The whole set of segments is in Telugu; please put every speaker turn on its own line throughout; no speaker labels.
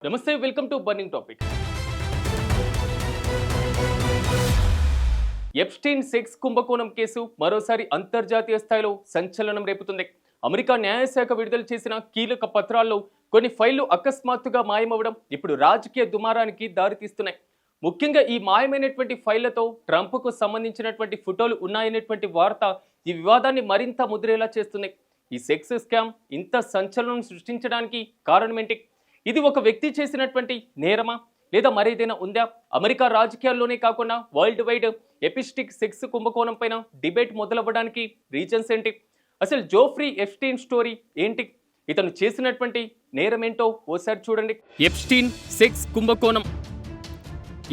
నమస్తే, welcome to burning topic. Epstein sex కుంభకోణం కేసు మరోసారి అంతర్జాతీయ స్థాయిలో సంచలనం రేపుతుంది. అమెరికా న్యాయశాఖ విడుదల చేసిన కీలక పత్రాల్లో కొన్ని ఫైళ్లు అకస్మాత్తుగా మాయమవడం ఇప్పుడు రాజకీయ దుమారానికి దారితీస్తున్నాయి. ముఖ్యంగా ఈ మాయమైనటువంటి ఫైళ్లతో ట్రంప్కు సంబంధించినటువంటి ఫోటోలు ఉన్నాయనేటువంటి వార్త ఈ వివాదాన్ని మరింత ముదిరేలా చేస్తుంది. ఈ సెక్స్ స్కామ్ ఇంత సంచలనం సృష్టించడానికి కారణమేంటి? ఇది ఒక వ్యక్తి చేసినటువంటి నేరమా, లేదా మరేదైనా ఉందా? అమెరికా రాజకీయాల్లోనే కాకుండా వరల్డ్ వైడ్ ఎపిస్టిక్ సెక్స్ కుంభకోణం పైన డిబేట్ మొదలవ్వడానికి రీజన్స్ ఏంటి? అసలు జోఫ్రీ ఎప్స్టీన్ స్టోరీ ఏంటి? ఇతను చేసినటువంటి నేరం ఏంటో ఓసారి చూడండి. ఎప్స్టీన్ సెక్స్ కుంభకోణం.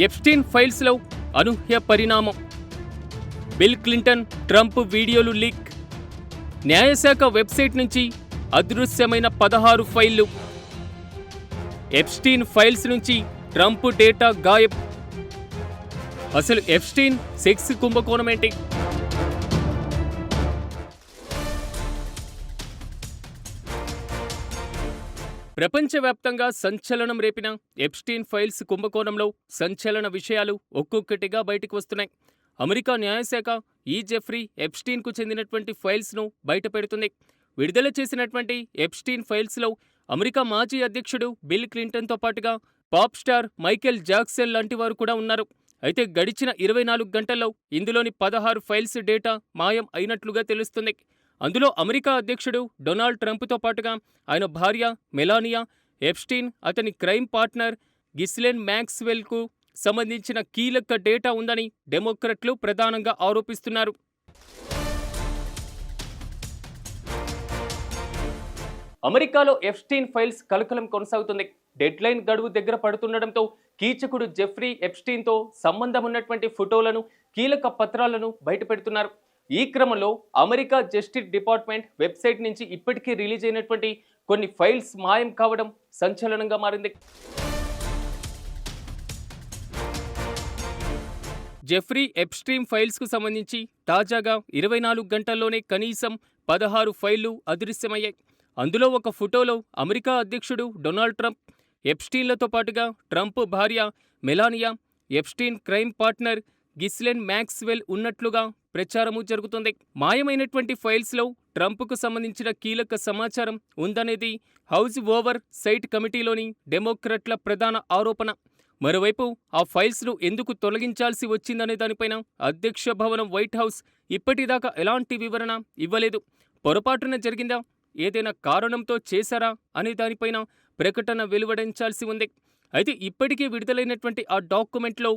ఎప్స్టీన్ ఫైల్స్ లో అనూహ్య పరిణామం. బిల్ క్లింటన్ ట్రంప్ వీడియోలు లీక్. న్యాయశాఖ వెబ్సైట్ నుంచి అదృశ్యమైన 16 ఫైళ్లు. ఎప్స్టీన్ ఫైల్స్ నుంచి ట్రంప్ డేటా గాయబ్. అసలు ఎప్స్టీన్ సెక్స్ కుంభకోణం ఏంటి? ప్రపంచవ్యాప్తంగా సంచలనం రేపిన ఎప్స్టీన్ ఫైల్స్ కుంభకోణంలో సంచలన విషయాలు ఒక్కొక్కటిగా బయటకు వస్తున్నాయి. అమెరికా న్యాయశాఖ ఈ జెఫ్రీ ఎప్స్టీన్కు చెందినటువంటి ఫైల్స్ను బయటపెడుతుంది. విడుదల చేసినటువంటి ఎప్స్టీన్ ఫైల్స్లో అమెరికా మాజీ అధ్యక్షుడు బిల్ క్లింటన్తో పాటుగా పాప్ స్టార్ మైకేల్ జాక్సన్ లాంటి వారు కూడా ఉన్నారు. అయితే గడిచిన 24 గంటల్లో ఇందులోని 16 ఫైల్స్ డేటా మాయం అయినట్లుగా తెలుస్తుంది. అందులో అమెరికా అధ్యక్షుడు డొనాల్డ్ ట్రంప్తో పాటుగా ఆయన భార్య మెలానియా, ఎప్స్టీన్, అతని క్రైమ్ పార్ట్నర్ గిస్లెన్ మ్యాక్స్వెల్కు సంబంధించిన కీలక డేటా ఉందని డెమోక్రట్లు ప్రధానంగా ఆరోపిస్తున్నారు. అమెరికాలో ఎప్స్టీన్ ఫైల్స్ కలకలం కొనసాగుతుంది. డెడ్లైన్ గడువు దగ్గర పడుతుండటంతో కీచకుడు జెఫ్రీ ఎప్స్టీన్తో సంబంధం ఉన్నటువంటి ఫోటోలను, కీలక పత్రాలను బయటపెడుతున్నారు. ఈ క్రమంలో అమెరికా జస్టిస్ డిపార్ట్మెంట్ వెబ్సైట్ నుంచి ఇప్పటికీ రిలీజ్ అయినటువంటి కొన్ని ఫైల్స్ మాయం కావడం సంచలనంగా మారింది. జెఫ్రీ ఎప్స్టీన్ ఫైల్స్కు సంబంధించి తాజాగా 24 గంటల్లోనే కనీసం 16 ఫైళ్లు అదృశ్యమయ్యాయి. అందులో ఒక ఫోటోలో అమెరికా అధ్యక్షుడు డొనాల్డ్ ట్రంప్, ఎప్స్టీన్లతో పాటుగా ట్రంప్ భార్య Melania, Epstein crime partner Ghislaine Maxwell ఉన్నట్లుగా ప్రచారము జరుగుతుంది. మాయమైనటువంటి ఫైల్స్లో ట్రంప్కు సంబంధించిన కీలక సమాచారం ఉందనేది హౌస్ ఓవర్ సైట్ కమిటీలోని డెమోక్రట్ల ప్రధాన ఆరోపణ. మరోవైపు ఆ ఫైల్స్ను ఎందుకు తొలగించాల్సి వచ్చిందనే దానిపైన అధ్యక్ష భవనం వైట్ హౌస్ ఇప్పటిదాకా ఎలాంటి వివరణ ఇవ్వలేదు. పొరపాటున జరిగిందా, ఏదైనా కారణంతో చేశారా అనే దానిపైన ప్రకటన వెలువడించాల్సి ఉంది. అయితే ఇప్పటికే విడుదలైనటువంటి ఆ డాక్యుమెంట్లో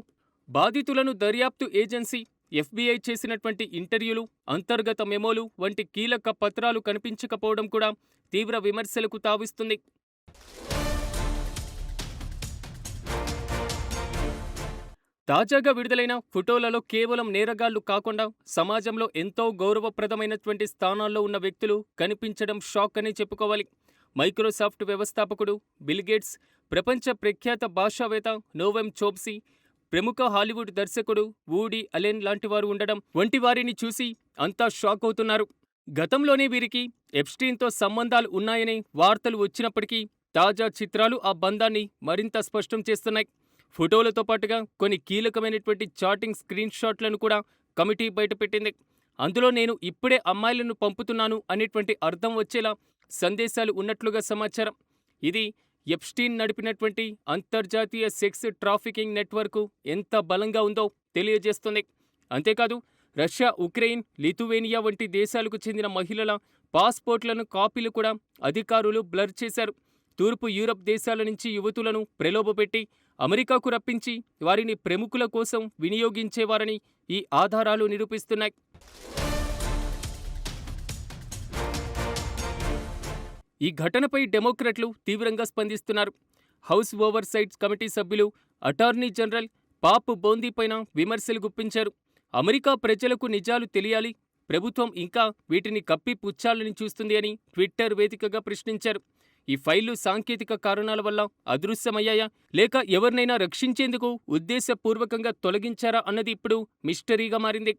బాధితులను దర్యాప్తు ఏజెన్సీ ఎఫ్బీఐ చేసినటువంటి ఇంటర్వ్యూలు, అంతర్గత మెమోలు వంటి కీలక పత్రాలు కనిపించకపోవడం కూడా తీవ్ర విమర్శలకు తావిస్తుంది. తాజాగా విడుదలైన ఫోటోలలో కేవలం నేరగాళ్లు కాకుండా సమాజంలో ఎంతో గౌరవప్రదమైనటువంటి స్థానాల్లో ఉన్న వ్యక్తులు కనిపించడం షాక్ అని చెప్పుకోవాలి. మైక్రోసాఫ్ట్ వ్యవస్థాపకుడు బిల్ గేట్స్, ప్రపంచ ప్రఖ్యాత భాషావేత్త నోవెం చోమ్స్కీ, ప్రముఖ హాలీవుడ్ దర్శకుడు వూడీ అలెన్ లాంటివారు ఉండడం వంటి వారిని చూసి అంతా షాక్ అవుతున్నారు. గతంలోనే వీరికి ఎప్స్టీన్తో సంబంధాలు ఉన్నాయనే వార్తలు వచ్చినప్పటికీ తాజా చిత్రాలు ఆ బంధాన్ని మరింత స్పష్టం చేస్తున్నాయి. ఫోటోలతో పాటుగా కొన్ని కీలకమైనటువంటి చాటింగ్ స్క్రీన్ షాట్లను కూడా కమిటీ బయటపెట్టింది. అందులో నేను ఇప్పుడే అమ్మాయిలను పంపుతున్నాను అనేటువంటి అర్థం వచ్చేలా సందేశాలు ఉన్నట్లుగా సమాచారం. ఇది ఎప్స్టీన్ నడిపినటువంటి అంతర్జాతీయ సెక్స్ ట్రాఫికింగ్ నెట్వర్క్ ఎంత బలంగా ఉందో తెలియజేస్తుంది. అంతేకాదు, రష్యా, ఉక్రెయిన్, లిథువేనియా వంటి దేశాలకు చెందిన మహిళల పాస్పోర్ట్లను కాపీలు కూడా అధికారులు బ్లర్ చేశారు. తూర్పు యూరప్ దేశాల నుంచి యువతులను ప్రలోభపెట్టి అమెరికాకు రప్పించి వారిని ప్రముఖుల కోసం వినియోగించేవారని ఈ ఆధారాలు నిరూపిస్తున్నాయి. ఈ ఘటనపై డెమోక్రట్లు తీవ్రంగా స్పందిస్తున్నారు. హౌస్ ఓవర్ సైట్ కమిటీ సభ్యులు అటార్నీ జనరల్ పాప్ బోందీపైన విమర్శలు గుప్పించారు. అమెరికా ప్రజలకు నిజాలు తెలియాలి, ప్రభుత్వం ఇంకా వీటిని కప్పిపుచ్చాలని చూస్తుంది అని ట్విట్టర్ వేదికగా ప్రశ్నించారు. ఈ ఫైళ్లు సాంకేతిక కారణాల వల్ల అదృశ్యమయ్యాయా, లేక ఎవరినైనా రక్షించేందుకు ఉద్దేశపూర్వకంగా తొలగించారా అన్నది ఇప్పుడు మిస్టరీగా మారింది.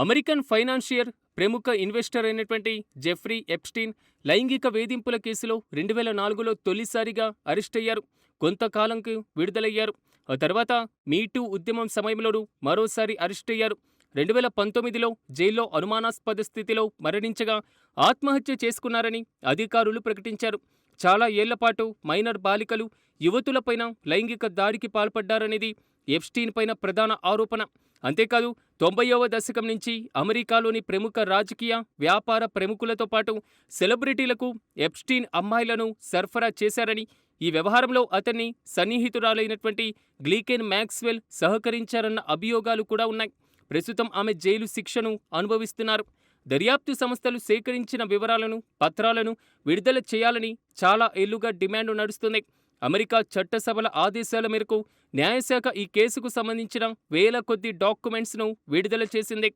అమెరికన్ ఫైనాన్షియర్ ప్రముఖ ఇన్వెస్టర్ అయినటువంటి జెఫ్రీ ఎప్స్టీన్ లైంగిక వేధింపుల కేసులో 2004లో తొలిసారిగా అరెస్టయ్యారు. కొంతకాలంకు విడుదలయ్యారు. ఆ తర్వాత మీటూ ఉద్యమం సమయంలోనూ మరోసారి అరెస్టయ్యారు. 2019లో జైల్లో అనుమానాస్పద స్థితిలో మరణించగా ఆత్మహత్య చేసుకున్నారని అధికారులు ప్రకటించారు. చాలా ఏళ్లపాటు మైనర్ బాలికలు, యువతులపైన లైంగిక దాడికి పాల్పడ్డారనేది ఎప్స్టీన్ పైన ప్రధాన ఆరోపణ. అంతేకాదు 90వ దశకం నుంచి అమెరికాలోని ప్రముఖ రాజకీయ, వ్యాపార ప్రముఖులతో పాటు సెలబ్రిటీలకు ఎప్స్టీన్ అమ్మాయిలను సరఫరా చేశారని, ఈ వ్యవహారంలో అతన్ని సన్నిహితురాలైనటువంటి గ్లీకెన్ మ్యాక్స్వెల్ సహకరించారన్న అభియోగాలు కూడా ఉన్నాయి. ప్రస్తుతం ఆమె జైలు శిక్షను అనుభవిస్తున్నారు. దర్యాప్తు సంస్థలు సేకరించిన వివరాలను, పత్రాలను విడుదల చేయాలని చాలా ఏళ్లుగా డిమాండ్ నడుస్తుంది. అమెరికా చట్టసభల ఆదేశాల మేరకు న్యాయశాఖ ఈ కేసుకు సంబంధించిన వేల కొద్ది డాక్యుమెంట్స్ను విడుదల చేసింది.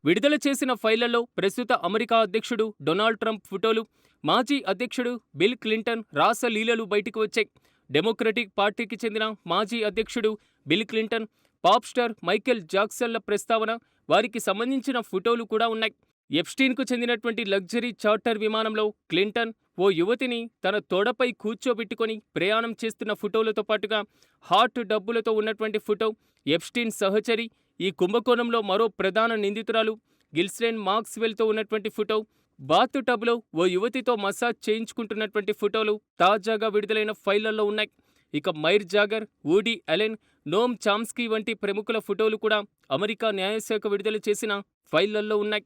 విడుదల చేసిన ఫైళ్లలో ప్రస్తుత అమెరికా అధ్యక్షుడు డొనాల్డ్ ట్రంప్ ఫోటోలు, మాజీ అధ్యక్షుడు బిల్ క్లింటన్ రాసలీలలు బయటకు వచ్చాయి. డెమోక్రటిక్ పార్టీకి చెందిన మాజీ అధ్యక్షుడు Bill Clinton, pop star Michael జాక్సన్ల ప్రస్తావన, వారికి సంబంధించిన ఫోటోలు కూడా ఉన్నాయి. ఎప్స్టీన్కు చెందినటువంటి లగ్జరీ చార్టర్ విమానంలో క్లింటన్ ఓ యువతిని తన తోడపై కూర్చోబెట్టుకొని ప్రయాణం చేస్తున్న ఫోటోలతో పాటుగా హాట్ డబ్బులతో ఉన్నటువంటి ఫోటో, ఎప్స్టీన్ సహచరి, ఈ కుంభకోణంలో మరో ప్రధాన నిందితురాలు గిల్స్లెన్ మాక్స్వెల్తో ఉన్నటువంటి ఫోటో, బాత్ టబ్లో ఓ యువతితో మసాజ్ చేయించుకుంటున్నటువంటి ఫోటోలు తాజాగా విడుదలైన ఫైళ్లలో ఉన్నాయి. ఇక మైర్ జాగర్, వూడీ అలెన్, నోమ్ చామ్స్కీ వంటి ప్రముఖుల ఫోటోలు కూడా అమెరికా న్యాయశాఖ విడుదల చేసిన ఫైళ్లలో ఉన్నాయి.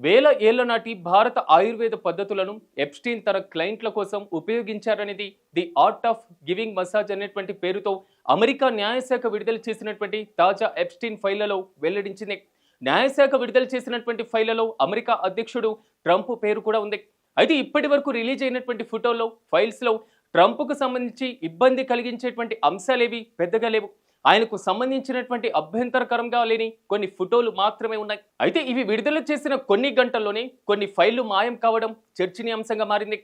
వేల ఏళ్ల నాటి భారత ఆయుర్వేద పద్ధతులను ఎప్స్టీన్ తన క్లయింట్ల కోసం ఉపయోగించారనేది the art of giving massage అనేటువంటి పేరుతో అమెరికా న్యాయశాఖ విడుదల చేసినటువంటి తాజా ఎప్స్టీన్ ఫైళ్లలో వెల్లడించింది. న్యాయశాఖ విడుదల చేసినటువంటి ఫైళ్లలో అమెరికా అధ్యక్షుడు ట్రంప్ పేరు కూడా ఉంది. అయితే ఇప్పటి వరకు రిలీజ్ అయినటువంటి ఫోటోల్లో, ఫైల్స్లో ట్రంప్కు సంబంధించి ఇబ్బంది కలిగించేటువంటి అంశాలేవి పెద్దగా లేవు. ఆయనకు సంబంధించినటువంటి అభ్యంతరకరంగా లేని కొన్ని ఫోటోలు మాత్రమే ఉన్నాయి. అయితే ఇవి విడుదల చేసిన కొన్ని గంటల్లోనే కొన్ని ఫైళ్లు మాయం కావడం చర్చనీయాంశంగా మారింది.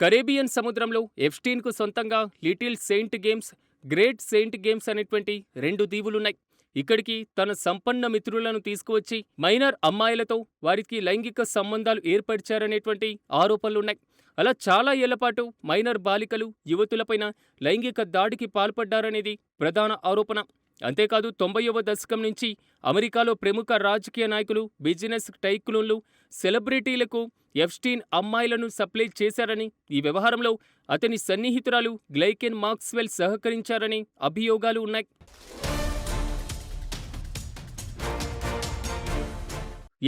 కరేబియన్ సముద్రంలో ఎప్స్టీన్కు సొంతంగా little Saint games, great Saint games అనేటువంటి 2 దీవులున్నాయి. ఇక్కడికి తన సంపన్న మిత్రులను తీసుకువచ్చి మైనర్ అమ్మాయిలతో వారికి లైంగిక సంబంధాలు ఏర్పరిచారనేటువంటి ఆరోపణలున్నాయి. అలా చాలా ఏళ్లపాటు మైనర్ బాలికలు, యువతులపైన లైంగిక దాడికి పాల్పడ్డారనేది ప్రధాన ఆరోపణ. అంతేకాదు 90వ దశకం నుంచి అమెరికాలో ప్రముఖ రాజకీయ నాయకులు, బిజినెస్ టైకూన్లు, సెలబ్రిటీలకు ఎప్స్టీన్ అమ్మాయిలను సప్లై చేశారని, ఈ వ్యవహారంలో అతని సన్నిహితురాలు గ్లైకెన్ మాక్స్వెల్ సహకరించారని అభియోగాలు ఉన్నాయి.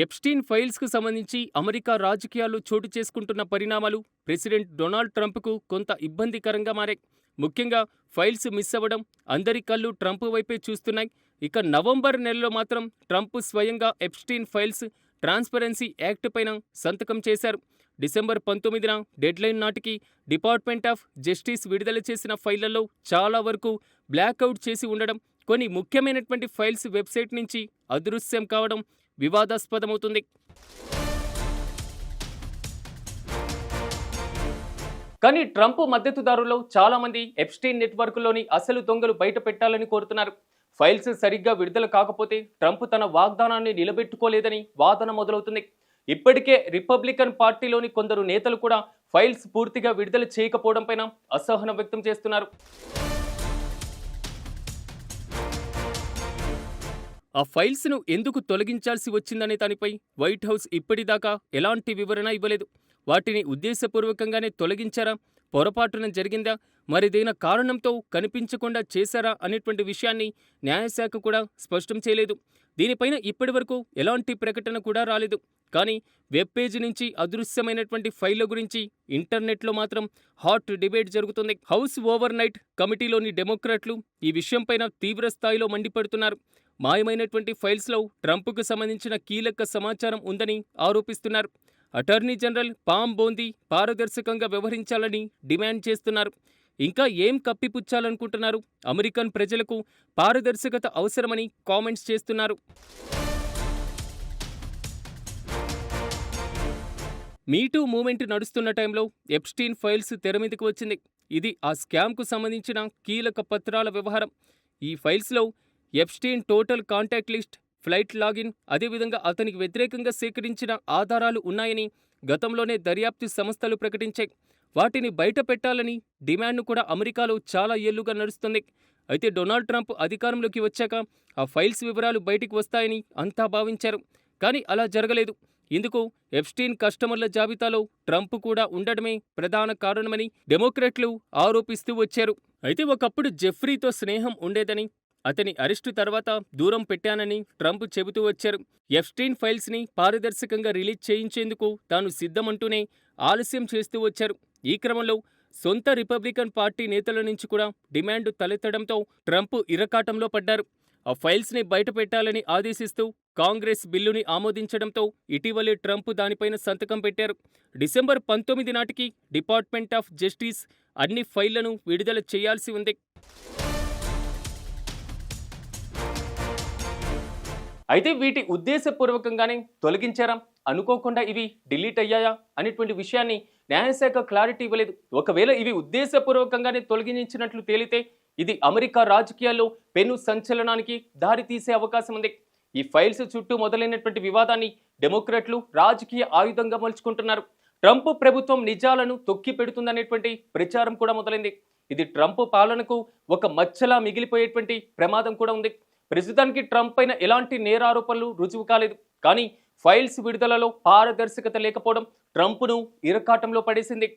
ఎప్స్టీన్ ఫైల్స్కు సంబంధించి అమెరికా రాజకీయాల్లో చోటు చేసుకుంటున్న పరిణామాలు ప్రెసిడెంట్ డొనాల్డ్ ట్రంప్కు కొంత ఇబ్బందికరంగా మారాయి. ముఖ్యంగా ఫైల్స్ మిస్ అవ్వడం, అందరి కళ్ళు ట్రంప్ వైపే చూస్తున్నాయి. ఇక నవంబర్ నెలలో మాత్రం ట్రంప్ స్వయంగా ఎప్స్టీన్ ఫైల్స్ ట్రాన్స్పరెన్సీ యాక్ట్ పైన సంతకం చేశారు. డిసెంబర్ 19న డెడ్లైన్ నాటికి డిపార్ట్మెంట్ ఆఫ్ జస్టిస్ విడుదల చేసిన ఫైళ్లలో చాలా వరకు బ్లాక్అవుట్ చేసి ఉండడం, కొన్ని ముఖ్యమైనటువంటి ఫైల్స్ వెబ్సైట్ నుంచి అదృశ్యం కావడం వివాదాస్పదమవుతుంది. కానీ ట్రంప్ మద్దతుదారుల్లో చాలా మంది ఎప్స్టీన్ నెట్వర్క్లోని అసలు దొంగలు బయట పెట్టాలని కోరుతున్నారు. ఫైల్స్ సరిగ్గా విడుదల కాకపోతే ట్రంప్ తన వాగ్దానాన్ని నిలబెట్టుకోలేదని వాదన మొదలవుతుంది. ఇప్పటికే రిపబ్లికన్ పార్టీలోని కొందరు నేతలు కూడా ఫైల్స్ పూర్తిగా విడుదల చేయకపోవడంపైన అసహనం వ్యక్తం చేస్తున్నారు. ఆ ఫైల్స్ను ఎందుకు తొలగించాల్సి వచ్చిందనే దానిపై వైట్ హౌస్ ఇప్పటిదాకా ఎలాంటి వివరణ ఇవ్వలేదు. వాటిని ఉద్దేశపూర్వకంగానే తొలగించారా, పొరపాటున జరిగిందా, మరేదైనా కారణంతో కనిపించకుండా చేశారా అనేటువంటి విషయాన్ని న్యాయశాఖ కూడా స్పష్టం చేయలేదు. దీనిపైన ఇప్పటివరకు ఎలాంటి ప్రకటన కూడా రాలేదు. కానీ వెబ్ పేజీ నుంచి అదృశ్యమైనటువంటి ఫైళ్ల గురించి ఇంటర్నెట్లో మాత్రం హాట్ డిబేట్ జరుగుతుంది. హౌస్ ఓవర్ నైట్ కమిటీలోని డెమోక్రాట్లు ఈ విషయంపైన తీవ్ర స్థాయిలో మండిపడుతున్నారు. మాయమైనటువంటి ఫైల్స్లో ట్రంప్కు సంబంధించిన కీలక సమాచారం ఉందని ఆరోపిస్తున్నారు. అటార్నీ జనరల్ పామ్ బోందీ పారదర్శకంగా వ్యవహరించాలని డిమాండ్ చేస్తున్నారు. ఇంకా ఏం కప్పిపుచ్చాలనుకుంటున్నారు? అమెరికన్ ప్రజలకు పారదర్శకత అవసరమని కామెంట్స్ చేస్తున్నారు. మీటూ మూవ్‌మెంట్ నడుస్తున్న టైంలో ఎప్‌స్టీన్ ఫైల్స్ తెర మీదకి వచ్చింది. ఇది ఆ స్కామ్‌కు సంబంధించిన కీలక పత్రాల వ్యవహారం. ఈ ఫైల్స్‌లో Epstein total contact list, flight login, అదేవిధంగా అతనికి వ్యతిరేకంగా సేకరించిన ఆధారాలు ఉన్నాయని గతంలోనే దర్యాప్తు సంస్థలు ప్రకటించాయి. వాటిని బయట పెట్టాలని డిమాండ్‌ను కూడా అమెరికాలో చాలా ఏళ్లుగా నడుస్తుంది. అయితే డొనాల్డ్ ట్రంప్ అధికారంలోకి వచ్చాక ఆ ఫైల్స్ వివరాలు బయటికి వస్తాయని అంతా భావించారు. కానీ అలా జరగలేదు. ఇందుకు ఎప్‌స్టీన్ కస్టమర్ల జాబితాలో ట్రంప్ కూడా ఉండడమే ప్రధాన కారణమని డెమోక్రాట్లు ఆరోపిస్తూ వచ్చారు. అయితే ఒకప్పుడు జెఫ్రీతో స్నేహం ఉండేదని, అతని అరెస్టు తర్వాత దూరం పెట్టానని ట్రంప్ చెబుతూ వచ్చారు. ఎప్‌స్టీన్ ఫైల్స్‌ని పారదర్శకంగా రిలీజ్ చేయించేందుకు తాను సిద్ధమంటూనే ఆలస్యం చేస్తూ వచ్చారు. ఈ క్రమంలో సొంత రిపబ్లికన్ పార్టీ నేతల నుంచి కూడా డిమాండ్ తలెత్తడంతో ట్రంప్ ఇరకాటంలో పడ్డారు. ఆ ఫైల్స్‌ని బయటపెట్టాలని ఆదేశిస్తూ కాంగ్రెస్ బిల్లుని ఆమోదించడంతో ఇటీవలే ట్రంప్ దానిపైన సంతకం పెట్టారు. డిసెంబర్ 19 నాటికి డిపార్ట్మెంట్ ఆఫ్ జస్టిస్ అన్ని ఫైళ్లను విడుదల చేయాల్సి ఉంది. అయితే వీటి ఉద్దేశపూర్వకంగానే తొలగించారా, అనుకోకుండా ఇవి డిలీట్ అయ్యాయా అనేటువంటి విషయాన్ని న్యాయశాఖ క్లారిటీ ఇవ్వలేదు. ఒకవేళ ఇవి ఉద్దేశపూర్వకంగానే తొలగించినట్లు తేలితే ఇది అమెరికా రాజకీయాల్లో పెను సంచలనానికి దారితీసే అవకాశం ఉంది. ఈ ఫైల్స్ చుట్టూ మొదలైనటువంటి వివాదాన్ని డెమోక్రాట్లు రాజకీయ ఆయుధంగా మలుచుకుంటున్నారు. ట్రంప్ ప్రభుత్వం నిజాలను తొక్కి పెడుతుందనేటువంటి ప్రచారం కూడా మొదలైంది. ఇది ట్రంప్ పాలనకు ఒక మచ్చలా మిగిలిపోయేటువంటి ప్రమాదం కూడా ఉంది. ప్రస్తుతానికి ట్రంప్ పైన ఎలాంటి నేరారోపణలు రుజువు కాలేదు. కానీ ఫైల్స్ విడుదలలో పారదర్శకత లేకపోవడం ట్రంప్ను ఇరకాటంలో పడేసింది.